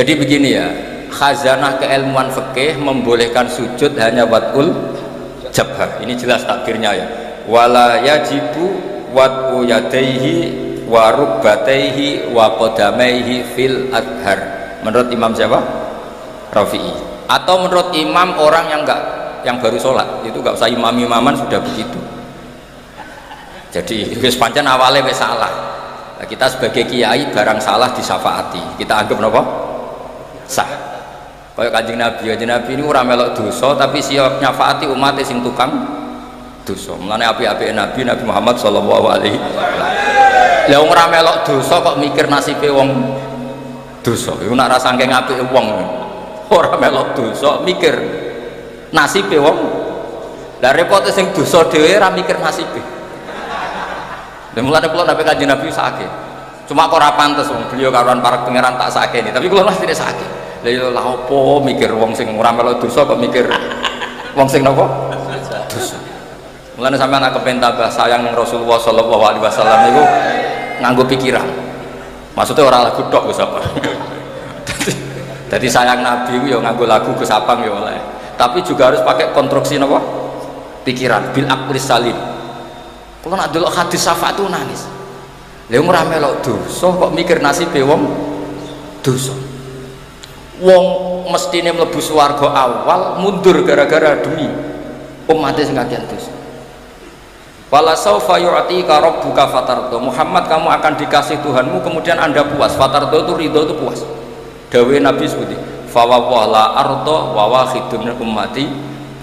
Jadi begini ya, khazanah keilmuan fikih membolehkan sujud hanya wad'ul jabhah. Ini jelas takdirnya ya. Wala yajibu wad'u yadaihi wa rukbataihi wa qadamaihi fil adhar. Menurut Imam siapa? Rafi'i. Atau menurut imam orang yang baru sholat itu nggak usah imam-imaman sudah begitu. Jadi wis pancen awalnya wis salah. Nah, kita sebagai kiai barang salah disyafaati. Kita anggap napa? Sah. Kayak Kanjeng Nabi ini ora melok dosa tapi siap nyafaati umat sing tukang dosa. Mulane apik-apike Nabi Muhammad sallallahu alaihi wasallam. Lah wong ora melok dosa kok mikir nasibe wong dosa. Iku nak ra saking apike wong. Ora melok dosa mikir nasibe wong. Lah repote sing dosa dhewe ora mikir nasibe. Lah mulane kula nabi Kanjeng Nabi sakit. Cuma kok ora pantes wong beliau karuan para pangeran tak sakit. Tapi kula mesti sakit. Lah opo mikir wong sing ora melok dosa kok mikir wong sing napa? Dosa. Mulane sampean aku kepen tambah sayang ning Rasulullah sallallahu alaihi wasallam niku nganggo pikiran. Maksudnya ora lagu tok Gus apa. Jadi sayang Nabi ku ya nganggo lagu Gus Apang ya oleh. Tapi juga harus pakai konstruksi napa? Pikiran bil aqlis salim. Kalau nak delok hadis syafaat itu nangis. Lha wong ora melok dosa kok mikir nasibe wong dosa. Wong mestine mlebu swarga awal mundur gara-gara demi umatnya sing kakean dosa. Wala saufa yu'tika rabbuka fatardo. Muhammad, kamu akan dikasih Tuhanmu kemudian Anda puas. Fatardo itu ridho, itu puas. Dawe Nabi seperti fa la ardo wa wahidun ummati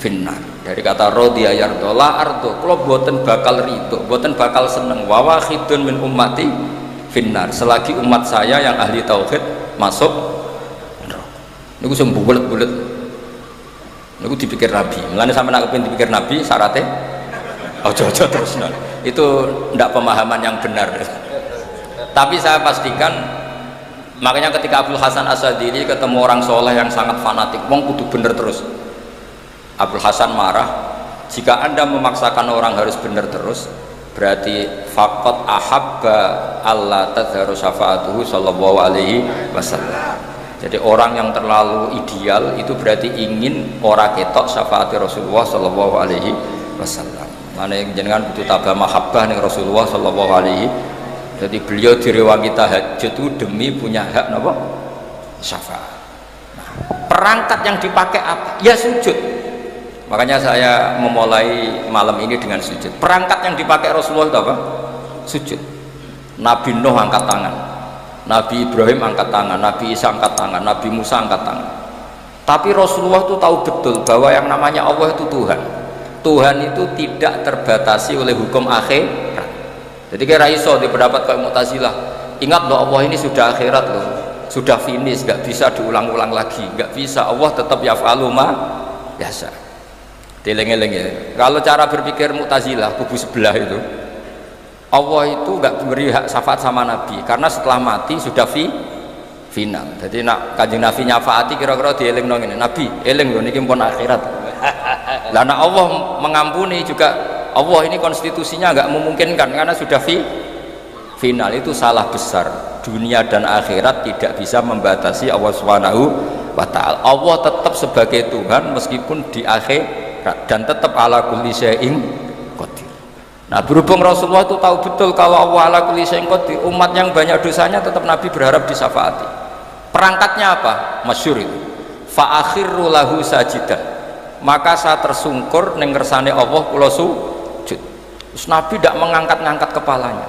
finnar. Dari kata rodiya yardo la ardo, kula boten bakal ridho, boten bakal seneng wa wahidun min ummati finnar. Selagi umat saya yang ahli tauhid masuk neraka. Niku sing bulet-bulet. Niku dipikir Nabi. Mulane sampeyan nak kepengin dipikir Nabi syaratnya ojo terus itu tidak pemahaman yang benar. Tapi saya pastikan, makanya ketika Abdul Hasan Asadili ketemu orang soleh yang sangat fanatik, wong kudu bener terus. Abdul Hasan marah, jika Anda memaksakan orang harus bener terus, berarti faqat ahabba Allah tadharu syafaatuhu sallallahu alaihi wasallam. Jadi orang yang terlalu ideal itu berarti ingin ora ketok syafaat Rasulullah sallallahu alaihi wasallam. Mana yang jenengan butuh tabah mahabbah nih Rasulullah sallallahu alaihi. Jadi beliau direwangi tahajud itu demi punya hak napa? Syafaat. Nah, perangkat yang dipakai apa? Ya sujud. Makanya saya memulai malam ini dengan sujud. Perangkat yang dipakai Rasulullah itu apa? Sujud. Nabi Nuh angkat tangan, Nabi Ibrahim angkat tangan, Nabi Isa angkat tangan, Nabi Musa angkat tangan. Tapi Rasulullah itu tahu betul bahwa yang namanya Allah itu Tuhan. Tuhan itu tidak terbatasi oleh hukum akhirat. Jadi kira iso di pendapat kaum Mu'tazilah, ingat loh Allah ini sudah akhirat loh, sudah finish, nggak bisa diulang-ulang lagi, nggak bisa. Allah tetap yaf'alu ma yasha. Dileng-eleng ya. Kalau cara berpikir Mu'tazilah kubu sebelah itu, Allah itu nggak beri hak syafaat sama Nabi karena setelah mati sudah final. Jadi nak Kanjeng Nabi nyafaati kira-kira dieleng nong ini, Nabi eleng loh niki pun akhirat. Lah Allah mengampuni juga, Allah ini konstitusinya nggak memungkinkan karena sudah final. Itu salah besar. Dunia dan akhirat tidak bisa membatasi Allah Subhanahu wa ta'ala. Allah tetap sebagai Tuhan meskipun di akhirat dan tetap ala kulli syai'in qadir. Nah berhubung Rasulullah itu tahu betul kalau Allah ala kulli syai'in qadir, umat yang banyak dosanya tetap Nabi berharap disyafaati. Perangkatnya apa? Masyhur itu, fa akhirru lahu sajidan, maka saya tersungkur ning kersane Allah kula sujud. Terus Nabi tidak mengangkat-ngangkat kepalanya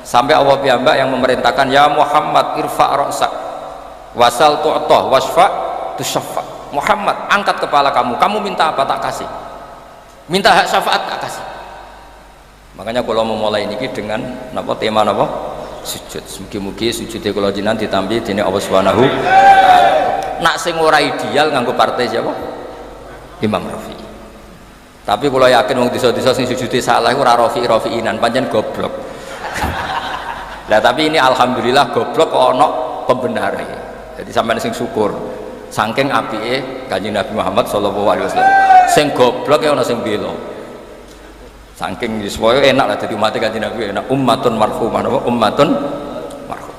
sampai Allah piyambak yang memerintahkan, ya Muhammad irfa' ra'sak wasal tu'tah wasfa' tusyaffa'. Muhammad, angkat kepala kamu, kamu minta apa tak kasih, minta hak syafaat tak kasih. Makanya kalau memulai ini dengan napa tema napa? Sujud. Mugi-mugi sujudnya kalau jinan ditampi dene Allah Subhanahu. Nak sing ora ideal nganggo partai siapa? Imam Rafi'i. Tapi kalau yakin wong desa-desa sing sujudi salah iku ora Rafi'inan, pancen goblok. Lah tapi ini alhamdulillah goblok kok ana pembenare. Jadi sampean sing syukur. Saking apike Kanjeng Nabi Muhammad sallallahu alaihi wasallam. Sing goblok ya ana sing bela. Saking semuanya enak lah jadi umat Kanjeng Nabi, enak ummatun marhumah, ummatun marhum.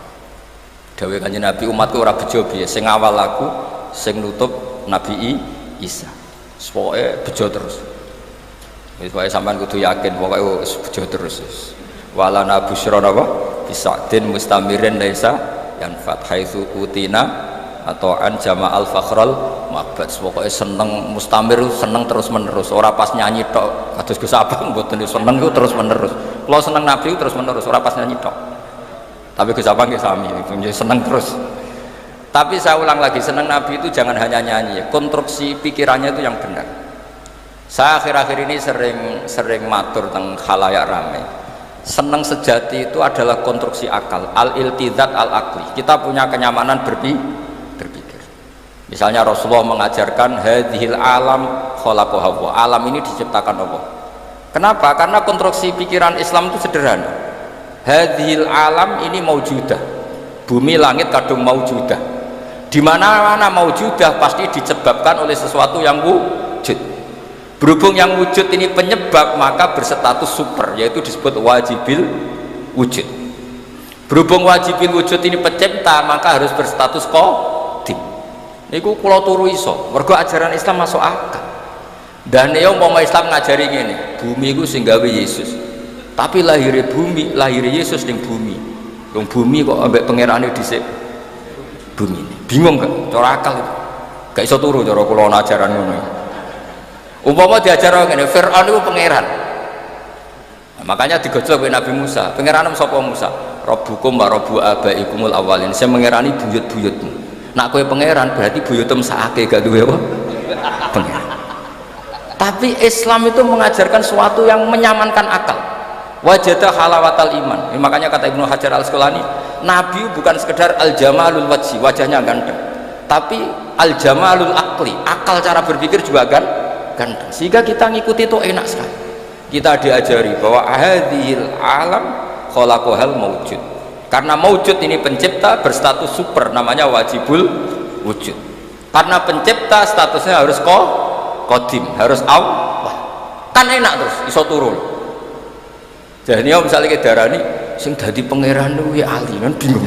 dawuh Kanjeng Nabi umatku ora bejo piye sing awal aku sing nutup Nabi Isa pokoke bejo terus wis wae sampean kudu yakin pokoke wis bejo terus wala nabusyra napa bisadin mustamirin laisa yanfat haitsu utina atau an jama'al fakhral mabad pokoke seneng mustamir seneng terus menerus ora pas nyanyi tok kados Gus Abang mboten seneng ku terus menerus kula seneng Nabi terus menerus ora pas nyanyi tok tapi Gus Abang nggih sami seneng terus tapi saya ulang lagi seneng Nabi itu jangan hanya nyanyi konstruksi pikirannya itu yang benar saya akhir-akhir ini sering matur tentang khalayak ramai seneng sejati itu adalah konstruksi akal al-iltizat al-aqli kita punya kenyamanan berpikir misalnya Rasulullah mengajarkan hadhil alam khalaqaha Allah alam ini diciptakan Allah kenapa? Karena konstruksi pikiran Islam itu sederhana hadhil alam ini maujudah bumi langit kadung maujudah di mana-mana maujudah pasti disebabkan oleh sesuatu yang wujud berhubung yang wujud ini penyebab maka berstatus super yaitu disebut wajibil wujud berhubung wajibil wujud ini pencipta maka harus berstatus qadim niku kula turu iso mergo ajaran Islam masuk akal dan ya umpama Islam ngajari ngene bumi iku sing gawe Yesus tapi lahirnya bumi lahirnya Yesus ning bumi yang bumi kok ambek pangerane dhisik bumi ini bingung gak cara akal itu gak iso turu cara kula ajaran ngono umpama diajar ngene Firaun itu pangeran nah, makanya digojlok oleh Nabi Musa pangeran sapa Musa rabbukum wa rabbu abaikumul awalin saya mengerani buyut-buyutmu nak kowe pangeran berarti buyutem sakake gak duwe apa pangeran tapi Islam itu mengajarkan sesuatu yang menyamankan akal wajada halawatal iman makanya kata Ibnu Hajar al-Asqalani Nabi bukan sekedar al-jamalul wajhi wajahnya ganteng tapi al-jamalul aqli akal cara berpikir juga ganteng sehingga kita ngikuti itu enak sekali kita diajari bahwa hadhil alam khalaqahal maujud karena maujud ini pencipta berstatus super namanya wajibul wujud karena pencipta statusnya harus qadim harus awal kan enak terus iso turun jadi misalnya ke darani sing dadi pangeran kuwi ali kan bingung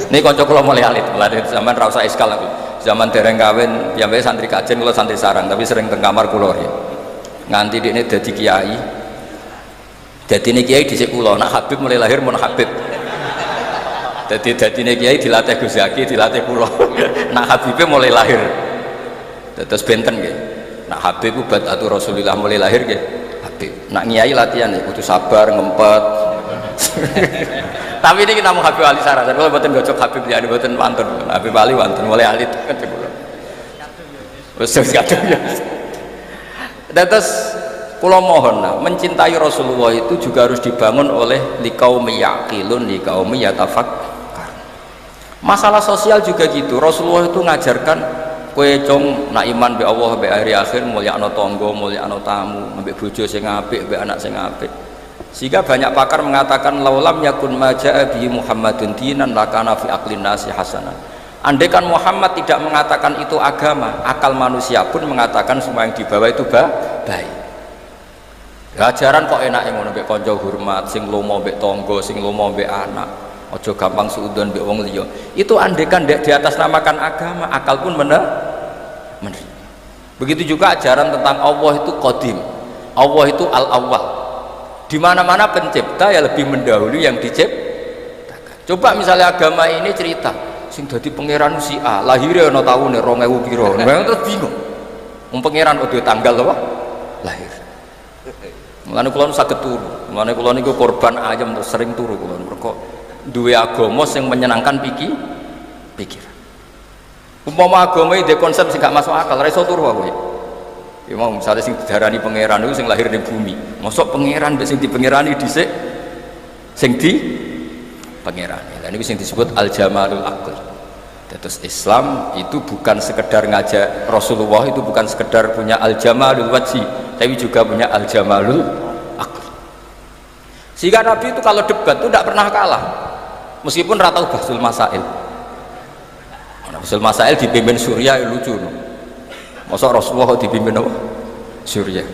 ini kanca kula mulai alit mulai zaman ra usah iskal aku zaman dereng kawin piyambake santri kajen kula santri sarang tapi sering teng kamar kula ya nganti dekne dadi kiai dadine kiai dhisik kula nak Habib mulai lahir mun Habib dadine kiai dilatih Gus Zaki dilatih kula nak Habibnya mulai lahir terus benten nggih nak Habib ku badatu Rasulullah mulai lahir nggih Habib nak kiai latihan ya kudu sabar ngempet tapi ini kita mau Habib Ali Sarah kalau buatan gocok Habib ya buatan wantun Habib Ali wantun mulai alit kan terus kadung ya terus kula mohon mencintai Rasulullah itu juga harus dibangun oleh liqaumi yaqilun liqaumi yatafakkar masalah sosial juga gitu Rasulullah itu ngajarkan kowe cung nak iman be Allah be hari akhir mulyakno tangga mulyakno tamu ambek bojo sing apik ambek anak sing apik sehingga banyak pakar mengatakan laulam yakun maja'a bi Muhammadun dinan lakana fi aqlin nasi hasanah andai kan Muhammad tidak mengatakan itu agama akal manusia pun mengatakan semua yang dibawa itu baik ajaran kok enak ngono mbek kanca hormat sing lomo mbek tangga sing lomo mbek anak aja gampang suudon mbek wong liya itu andai kan di atas namakan agama akal pun menerima begitu juga ajaran tentang Allah itu qadim Allah itu al-awwal di mana-mana pencipta ya lebih mendahului yang diciptakan coba misalnya agama ini cerita sing dadi pangeran si A lahirnya ana taune 2000 piro terus bingung pangeran udah tanggal apa lahir mulane kula saged turu mulane kula niku korban ayam terus sering turu kula mergo duwe agama sing menyenangkan pikiran umpama agama iki konsep sing gak masuk akal ora iso turu aku ya mau misalnya sing didarani pangeran itu sing lahir di bumi mosok pangeran mbek sing dipangerani dhisik sing di pangerani lha niku sing disebut al-jamalul aqli terus Islam itu bukan sekedar ngajak Rasulullah itu bukan sekedar punya al-jamalul wajhi tapi juga punya al-jamalul aqli sehingga Nabi itu kalau debat itu tidak pernah kalah meskipun ratau bahsul masail bahsul masail dipimpin Surya lucu masa Rasulullah dipimpin apa? Surya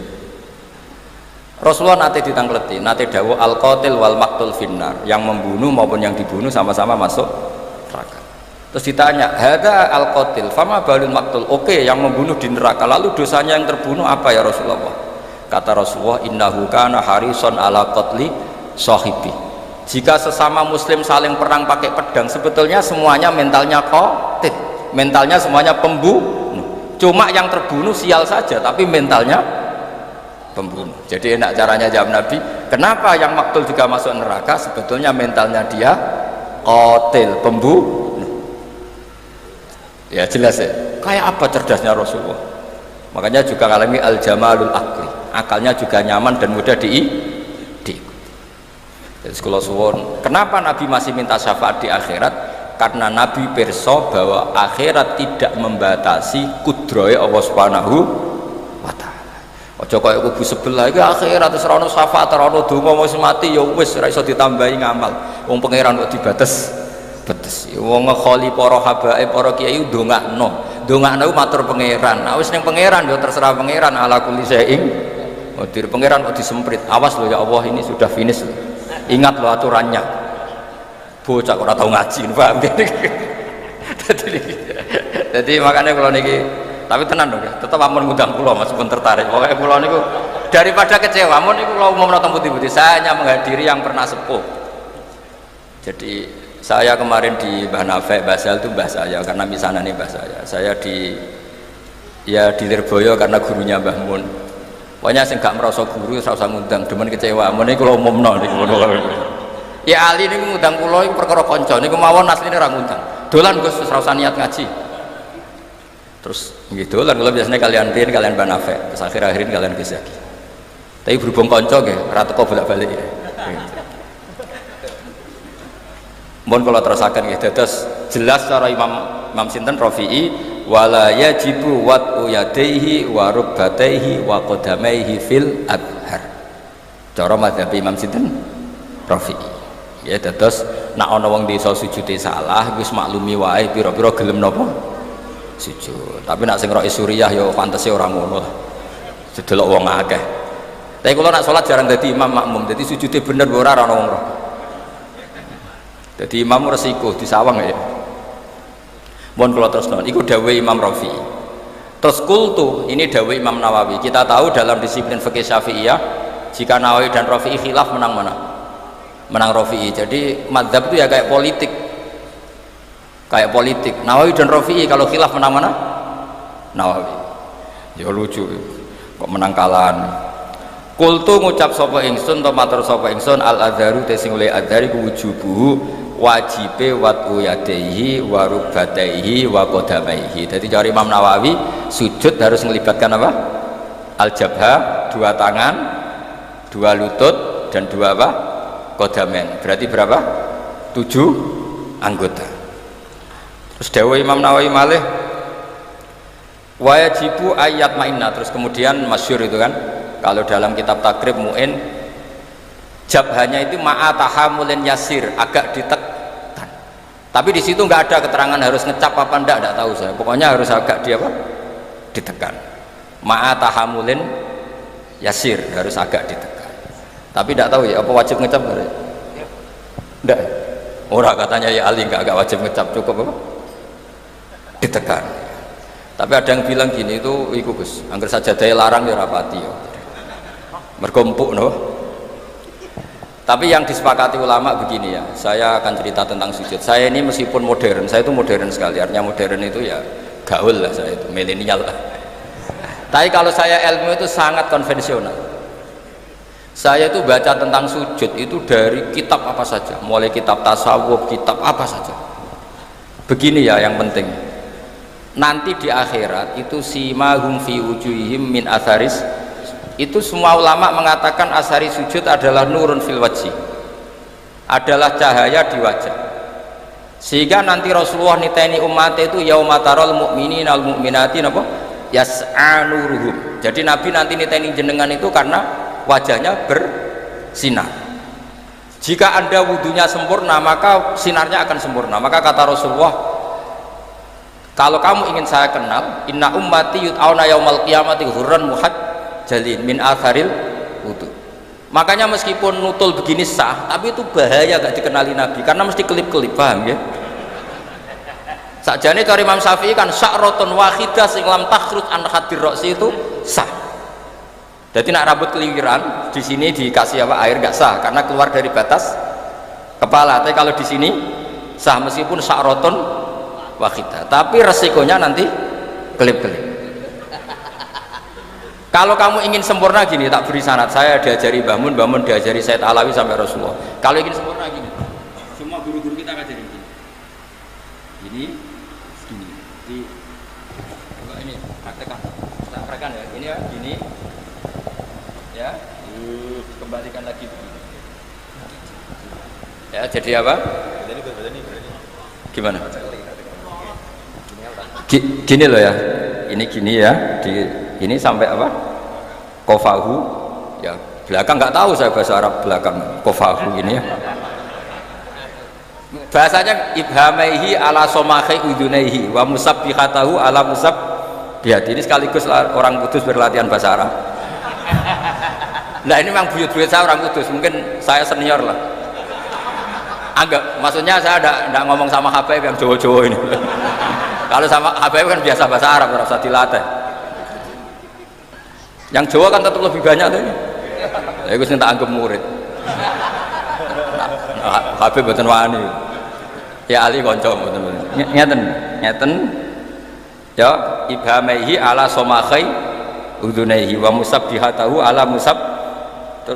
Rasulullah nate ditangkleti nate dawuh al-qatil wal maqtul finnar yang membunuh maupun yang dibunuh sama-sama masuk neraka Terus ditanya, hada al-qatil fama balul maktul, oke yang membunuh di neraka, lalu dosanya yang terbunuh apa ya Rasulullah? Kata Rasulullah, innahu kana harison ala qatli sahibi. Jika sesama muslim saling perang pakai pedang, sebetulnya semuanya mentalnya qatil, mentalnya semuanya pembunuh, cuma yang terbunuh sial saja tapi mentalnya pembunuh. Jadi enak caranya jawab Nabi, kenapa yang maktul juga masuk neraka? Sebetulnya mentalnya dia qatil, pembunuh. Ya jelas ya, kayak apa cerdasnya Rasulullah. Makanya juga ngalami al-jamalul akli, akalnya juga nyaman dan mudah diikuti. Jadi sekolah suwon, kenapa Nabi masih minta syafaat di akhirat? Karena Nabi perso bahwa akhirat tidak membatasi kudroy Allah Subhanahu wa ta'ala. Ojo kaya kubu sebelah iki akhirat terus ora ono syafaat, ora ono donga wis mati ya wis ora iso ditambahi ngamal. Wong pangeran kok dibates betes wong ngekholi para habaib para kiai ndongakno matur pangeran. Wis ning pangeran ya terserah pangeran, ala kulli syai'in qadir. Pangeran kok disemprit, awas loh ya Allah, ini sudah finish loh. Ingat loh aturannya. Bocah kok ora tau ngaji, paham. Jadi makanya kalau niki, tapi tenan dong ya, tetap amun ngundang kula meskipun tertarik. Pokoknya kula niku daripada kecewa, amun niku kula umum nonton putih-putih, saya hanya menghadiri yang pernah sepuh. Jadi saya kemarin di Mbah Nafek, Mbah Sal itu mbah saya, karena misalnya nih mbah saya di Lirboyo karena gurunya Mbah Mun. Pokoknya saya nggak merasa guru, saya usah ngundang, cuman kecewa. Ini kalau umumno nih, ya Ali ini ngundang pulau, perkara konco, ini kemauan asli ini orang ngundang. Dolan Gus, usah niat ngaji. Terus gitu, dolan kalau biasanya kalian Mbah Nafek, terus akhir-akhirin kalian bisa. Tapi berhubung konco, rata kok bolak-balik ya. Mohon kalau terusakan gitu, terus jelas cara Imam Sinten Rafi'i, wala yajibu wat'u yadaihi wa rukbataihi wa qadamaihi fil adhar. Cara madzhab Imam Sinten Rafi'i. Ya terus nak ana wong desa sujude salah wis maklumi wae pira-pira gelem napa sujud. Tapi nak sing roke Suriah ya fantasi ora ngono lah. Sedelok wong akeh. Tapi kula nak salat jarang dadi imam makmum, dadi sujude bener ora ana wong roh. Jadi imam resiko disawang ya. Mohon kalau terus non, itu dawai Imam Rafi'i. Terus kultu, ini dawai Imam Nawawi. Kita tahu dalam disiplin fikih Syafi'iyah, jika Nawawi dan Rafi'i khilaf menang mana? Menang Rafi'i. Jadi madzhab itu ya kayak politik. Kayak politik. Nawawi dan Rafi'i kalau khilaf menang mana? Nawawi. Ya lucu. Kok menang kalahan? Kultu ngucap sapa ingsun to matur sapa ingsun al adharu te sing oleh adhari wujubu wajibe wat'u yadaihi wa rukbataihi wa qadamaihi. Jadi cara Imam Nawawi sujud harus melibatkan apa? Al jabha, dua tangan, dua lutut dan dua apa? Qadamen. Berarti berapa? 7 anggota. Terus dawuh Imam Nawawi malih wajibu ayat mainna, terus kemudian masyhur itu kan kalau dalam kitab takrib mu'in jabhanya itu ma'atahamulin yasir, agak ditekan, tapi di situ nggak ada keterangan harus ngecap apa enggak tahu saya, pokoknya harus agak ditekan. Ma'atahamulin yasir, harus agak ditekan, tapi tidak tahu ya apa wajib ngecap enggak. Orang katanya ya Ali enggak wajib ngecap, cukup apa ditekan. Tapi ada yang bilang gini, itu iku Gus, angger saja daya larang ya rapati ya mergompuk no. Tapi yang disepakati ulama begini ya, saya akan cerita tentang sujud. Saya ini meskipun modern, saya itu modern sekali, artinya modern itu ya gaul lah, saya itu milenial lah. Tapi kalau saya ilmu itu sangat konvensional. Saya itu baca tentang sujud itu dari kitab apa saja, mulai kitab tasawuf, kitab apa saja. Begini ya yang penting, nanti di akhirat itu simahum fi wujuhihim min atharis, itu semua ulama mengatakan asari sujud adalah nurun fil wajhi, adalah cahaya di wajah, sehingga nanti Rasulullah niteni umat itu yaumatarol mu'minin al mu'minatin apa yas'a nuruhum. Jadi Nabi nanti niteni jenengan itu karena wajahnya bersinar. Jika anda wudunya sempurna maka sinarnya akan sempurna. Maka kata Rasulullah, kalau kamu ingin saya kenal, inna ummati yut'auna yaumal qiyamati hurran muhajjalin min atharil wudu. Makanya meskipun nutul begini sah, tapi itu bahaya gak dikenali Nabi, karena mesti kelip-kelip, paham ya? Sakjane cari Imam Syafi'i kan sya'ratun wahidah sing lam takhruj an khadir ra'si itu sah. Jadi nak rambut keliwiran di sini dikasih apa air nggak sah karena keluar dari batas kepala. Tapi kalau di sini sah meskipun sya'ratun wahidah. Tapi resikonya nanti kelip-kelip. Kalau kamu ingin sempurna gini, tak beri sanad. Saya diajari Mbah Mun diajari Said Alawi sampai Rasulullah. Kalau ingin sempurna gini, semua guru-guru kita ngajarin gini. Gini. Ini praktekan, kita praktekan ya. Ini ya, gini, ya, kembalikan lagi begini. Ya, jadi apa? Gimana? Gini loh ya. Ini gini ya. Ini sampai apa? Kofahu. Ya, belakang nggak tahu saya bahasa Arab belakang. Kofahu ini ya. Bahasanya ibhamaihi ala somahi udunaihi wa musabbihatahu ala musabbihati. Ini sekaligus orang Kudus berlatihan bahasa Arab. Nah ini memang buyut-buyut saya orang Kudus, mungkin saya senior lah. Anggap, maksudnya saya tidak ngomong sama Habib yang Jawa-Jawa ini. Kalau sama Habib kan biasa bahasa Arab, harus dilatih. Yang Jawa kan tetap lebih banyak tuh. Ya gue minta anggap murid. Habib boten wani. Ya ali kanca ngeten ya ibhamaihi ala somakhai udunaihi wa musabbihatahu ala musab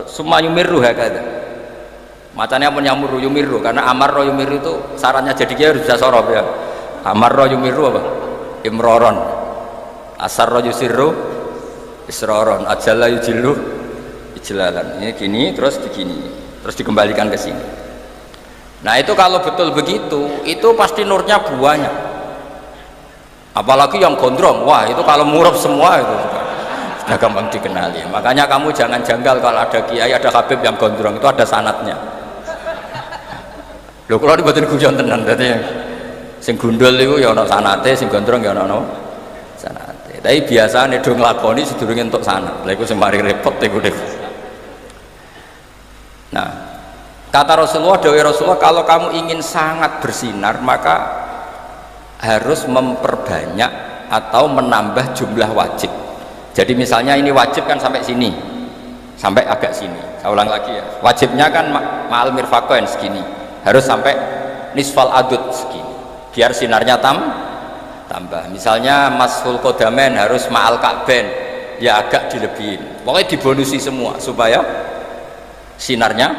summa yumirru hakada macanya pun yumirru karena amarro yumirru itu sarannya jadi dia harus bisa sorof ya. Amarro yumirru apa? Imroron, asarro yusirru isroron, ajalla yujillu ijlalan. Ini gini terus begini terus dikembalikan ke sini. Nah itu kalau betul begitu, itu pasti nurnya banyak. Apalagi yang gondrong, wah itu kalau murab semua itu sudah gampang dikenali. Makanya kamu jangan janggal kalau ada kiai, ada habib yang gondrong, itu ada sanatnya. Loh kalau dibuatin guyon tenan, berarti sing gundul itu ya ono sanate, sing gondrong ya ono sanate. Tapi biasanya do nglakoni sedurunge entuk sanat. Lha iku sing mari repot iku. Nah, kata Rasulullah, dawuh Rasulullah, kalau kamu ingin sangat bersinar maka harus memperbanyak atau menambah jumlah wajib. Jadi misalnya ini wajib kan sampai sini, sampai agak sini. Saya ulang lagi ya, wajibnya kan ma'al mirfaqain segini, harus sampai nisfal adud segini biar sinarnya tambah. Misalnya mashul qadamain harus ma'al ka'bain, ya agak dilebihin, pokoknya dibonusi semua supaya sinarnya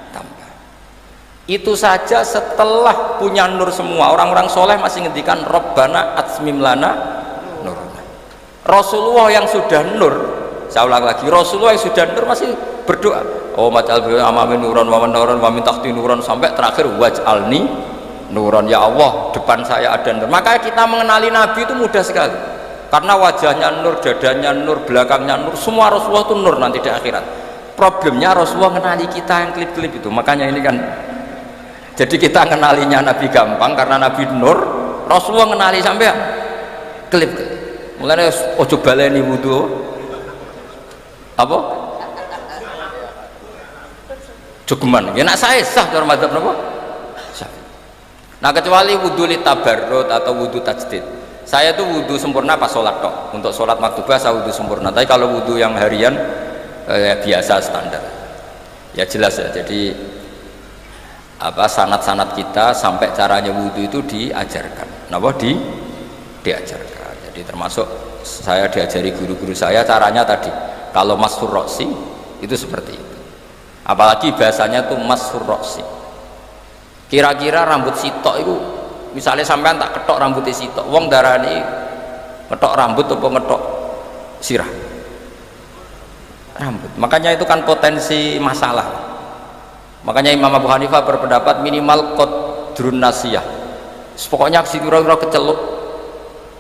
tambah. Itu saja setelah punya nur semua. Orang-orang soleh masih ngendikan Rabbana atsmim lana nurna. Rasulullah yang sudah nur, saya ulang lagi, Rasulullah yang sudah nur masih berdoa, oh maj'al bi amami nuran wa nuran wa min tahti nuran, sampai terakhir waj'alni nuran, ya Allah depan saya ada nur. Maka kita mengenali Nabi itu mudah sekali karena wajahnya nur, dadanya nur, belakangnya nur, semua Rasulullah itu nur nanti di akhirat. Problemnya Rasulullah mengenali kita yang klip-klip itu. Makanya ini kan, jadi kita mengenalinya Nabi gampang karena Nabi nur, Rasulullah mengenali sampai klip-klip. Mulanya ojo baleni wudu apa? Jogeman. Ya nak saya sah cara madzhab napa? Sah. Nah kecuali wudu li tabarrut atau wudu tajdid. Saya tuh wudu sempurna pas sholat tok. Untuk sholat maktubah saya wudu sempurna. Tapi kalau wudu yang harian biasa standar. Ya jelas ya. Jadi apa sanad-sanad kita sampai caranya wudu itu diajarkan. Napa diajarkan. Jadi termasuk saya diajari guru-guru saya caranya tadi. Kalau mashur roksi itu seperti itu. Apalagi bahasanya tuh mashur roksi. Kira-kira rambut sitok itu, misalnya sampean tak ketok rambutnya sitok, wong darani ketok rambut atau ngetok sirah rambut. Makanya itu kan potensi masalah. Makanya Imam Abu Hanifah berpendapat minimal qadrun nasiyah. Pokoknya kira-kira keceluk.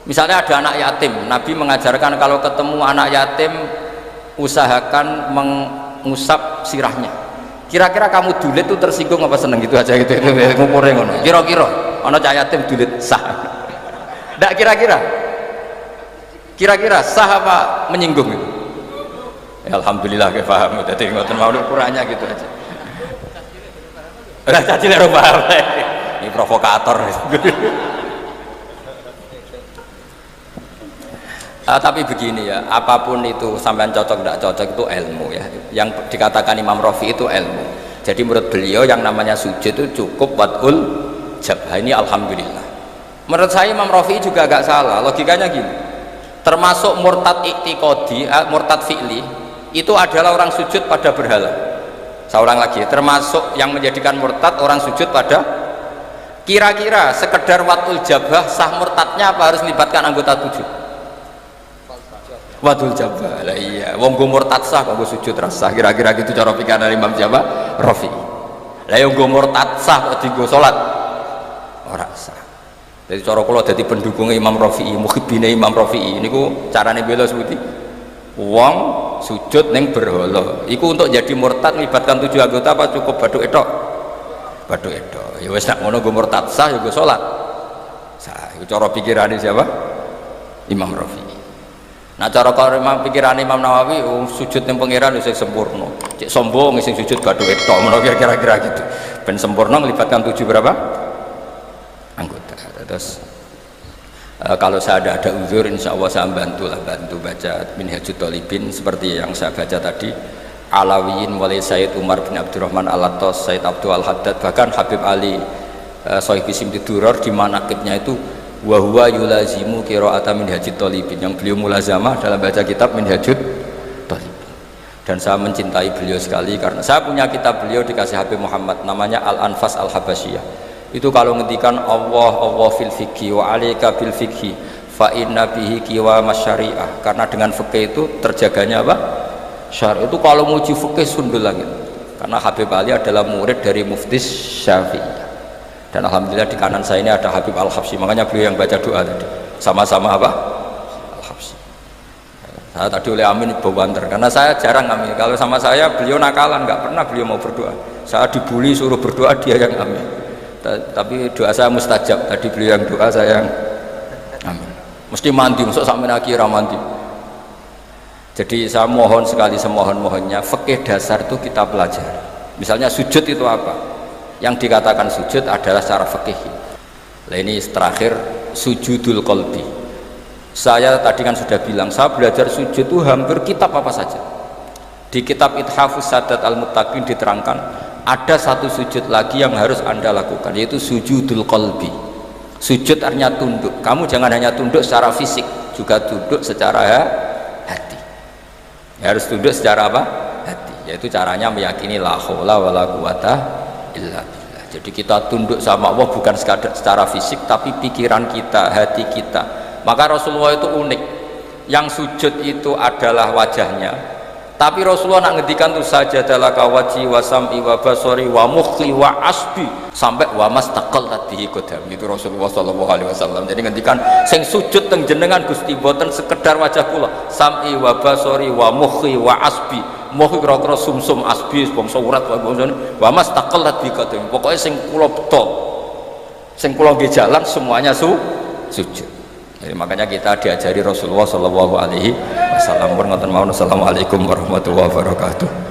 Misalnya ada anak yatim, Nabi mengajarkan kalau ketemu anak yatim usahakan mengusap sirahnya. Kira-kira kamu dulit itu tersinggung apa seneng gitu aja gitu, itu ngukurnya ngono. Kira-kira ana cah yatim dulit sah. Ndak kira-kira sah apa menyinggung itu? Ya, alhamdulillah ke paham. Dadi ngoten mau ukurannya gitu aja. Lah cacile ora paham. Ini provokator. Tapi begini ya, apapun itu sampean cocok tidak cocok itu ilmu ya. Yang dikatakan Imam Rafi'i itu ilmu. Jadi menurut beliau yang namanya sujud itu cukup watul jabhah, ini alhamdulillah. Menurut saya Imam Rafi'i juga agak salah. Logikanya gini, termasuk murtad i'tiqadi, murtad fi'li itu adalah orang sujud pada berhala. Saya ulang lagi, termasuk yang menjadikan murtad orang sujud pada, kira-kira sekedar watul jabhah sah murtadnya apa harus melibatkan anggota tujuh? Watul jabhah lah, iya wong go murtad sah kok sujud rasa, kira-kira gitu cara pikiran Imam siapa? Rafi'i. Lah yang go murtad sah kok dienggo salat ora sah. Jadi cara kula dadi pendukungnya Imam Rafi'i, muhibbine Imam Rafi'i niku carane bela seperti wong sujud ning berhala iku untuk jadi murtad melibatkan tujuh anggota apa cukup baduk etok? Baduk etok. Ya wis nek ngono go murtad sah ya go salat sah. Iku cara pikirane siapa? Imam Rafi'i. Nah cara pikiran Imam Nawawi sujud yang pangeran sing sempurna, cek sombong sing sujud badhe etok menawa kira-kira gitu ben sempurna melibatkan tujuh berapa anggota. Terus kalau saya ada uzur insya Allah saya bantu baca Minhajut Thalibin seperti yang saya baca tadi, Alawiyin mulai Sayyid Umar bin Abdurrahman Al-Attas, Sayyid Abdul Al-Haddad, bahkan Habib Ali Sohibi Simtiduror di manaqibnya itu wa huwa yulazimu qira'ata Minhajut Thalibin, yang beliau mulazamah dalam baca kitab Minhajut Thalibin. Dan saya mencintai beliau sekali karena saya punya kitab beliau dikasih Habib Muhammad namanya Al-Anfas Al-Habasyiyah. Itu kalau ngendikan Allah fil fikhi wa alaika bil fikhi fa inna bihi qiwam syariah, karena dengan fikih itu terjaganya apa? Syariah. Itu kalau muji fikih sundul langit. Karena Habib Ali adalah murid dari Mufti Syafi'i. Dan alhamdulillah di kanan saya ini ada Habib Al-Habsyi, makanya beliau yang baca doa tadi sama-sama apa? Al-Habsyi. Saya tadi oleh Amin bawanter karena saya jarang amin, kalau sama saya beliau nakalan, nggak pernah beliau mau berdoa, saya dibully suruh berdoa dia yang amin, tapi doa saya mustajab, tadi beliau yang doa saya yang amin, mesti mandi, masuk sampai akhirnya mandi. Jadi saya mohon sekali semohon-mohonnya fikih dasar itu kita pelajari. Misalnya sujud itu apa? Yang dikatakan sujud adalah secara fikih. Nah ini terakhir sujudul qalbi. Saya tadi kan sudah bilang saya belajar sujud itu hampir kitab apa saja. Di kitab Ithafus Sadat Al-Muttaqin diterangkan ada satu sujud lagi yang harus Anda lakukan, yaitu sujudul qalbi. Sujud artinya tunduk. Kamu jangan hanya tunduk secara fisik, juga tunduk secara hati. Ya, harus tunduk secara apa? Hati. Yaitu caranya meyakini la haula wala quwata illa billah. Jadi kita tunduk sama Allah bukan secara fisik tapi pikiran kita, hati kita. Maka Rasulullah itu unik, yang sujud itu adalah wajahnya, tapi Rasulullah nak ngedikan tuh sajadalah kawaji wa sam'i wa basori wa mukhi wa asbi sampai wa mastaqallat bihi qadam. Itu Rasulullah sallallahu alaihi wasallam. Jadi ngedikan sing sujud teng jenengan Gusti boten sekedar wajah kula, sam'i wa basori wa mukhi wa asbi. Moh kira-kira sumsum asbi bangsa urat wa mastaqallat bihi qadam. Pokoknya sing kula beto, sing kula nggih jalan semuanya sujud. Jadi makanya kita diajari Rasulullah sallallahu alaihi wasallam. Assalamualaikum warahmatullahi wabarakatuh.